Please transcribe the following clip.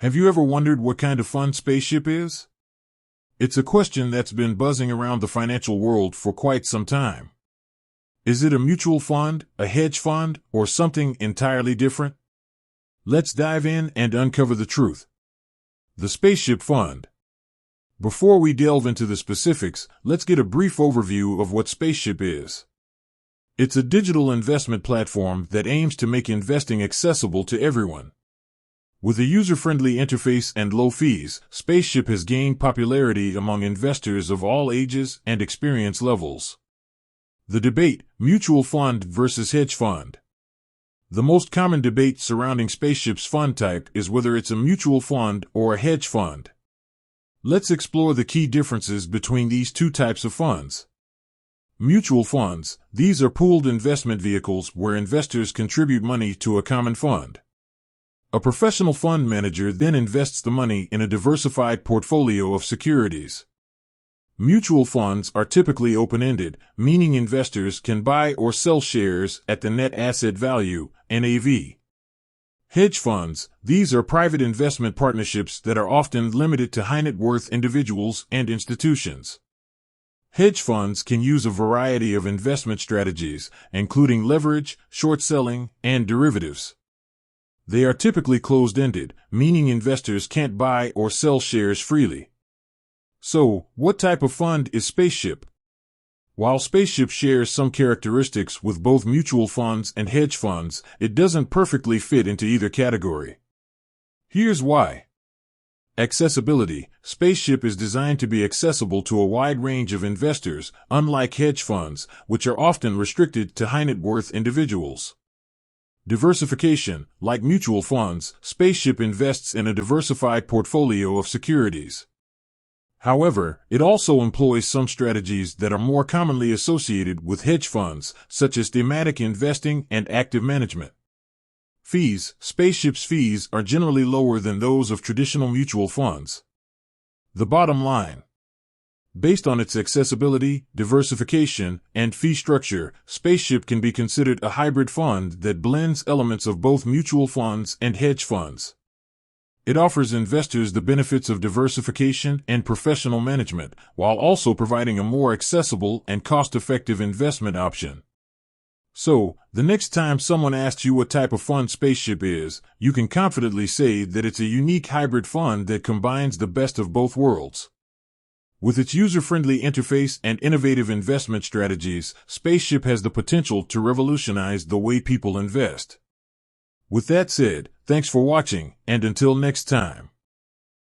Have you ever wondered what kind of fun Spaceship is? It's a question that's been buzzing around the financial world for quite some time. Is it a mutual fund, a hedge fund, or something entirely different? Let's dive in and uncover the truth. The Spaceship Fund. Before we delve into the specifics, let's get a brief overview of what Spaceship is. It's a digital investment platform that aims to make investing accessible to everyone. With a user-friendly interface and low fees, Spaceship has gained popularity among investors of all ages and experience levels. The debate, mutual fund versus hedge fund. The most common debate surrounding Spaceship's fund type is whether it's a mutual fund or a hedge fund. Let's explore the key differences between these two types of funds. Mutual funds, these are pooled investment vehicles where investors contribute money to a common fund. A professional fund manager then invests the money in a diversified portfolio of securities. Mutual funds are typically open-ended, meaning investors can buy or sell shares at the net asset value, NAV. Hedge funds, these are private investment partnerships that are often limited to high-net-worth individuals and institutions. Hedge funds can use a variety of investment strategies, including leverage, short selling, and derivatives. They are typically closed-ended, meaning investors can't buy or sell shares freely. So, what type of fund is Spaceship? While Spaceship shares some characteristics with both mutual funds and hedge funds, it doesn't perfectly fit into either category. Here's why. Accessibility. Spaceship is designed to be accessible to a wide range of investors, unlike hedge funds, which are often restricted to high-net-worth individuals. Diversification. Like mutual funds, Spaceship invests in a diversified portfolio of securities. However, it also employs some strategies that are more commonly associated with hedge funds, such as thematic investing and active management. Fees. Spaceship's fees are generally lower than those of traditional mutual funds. The bottom line. Based on its accessibility, diversification, and fee structure, Spaceship can be considered a hybrid fund that blends elements of both mutual funds and hedge funds. It offers investors the benefits of diversification and professional management, while also providing a more accessible and cost-effective investment option. So, the next time someone asks you what type of fund Spaceship is, you can confidently say that it's a unique hybrid fund that combines the best of both worlds. With its user-friendly interface and innovative investment strategies, Spaceship has the potential to revolutionize the way people invest. With that said, thanks for watching, and until next time.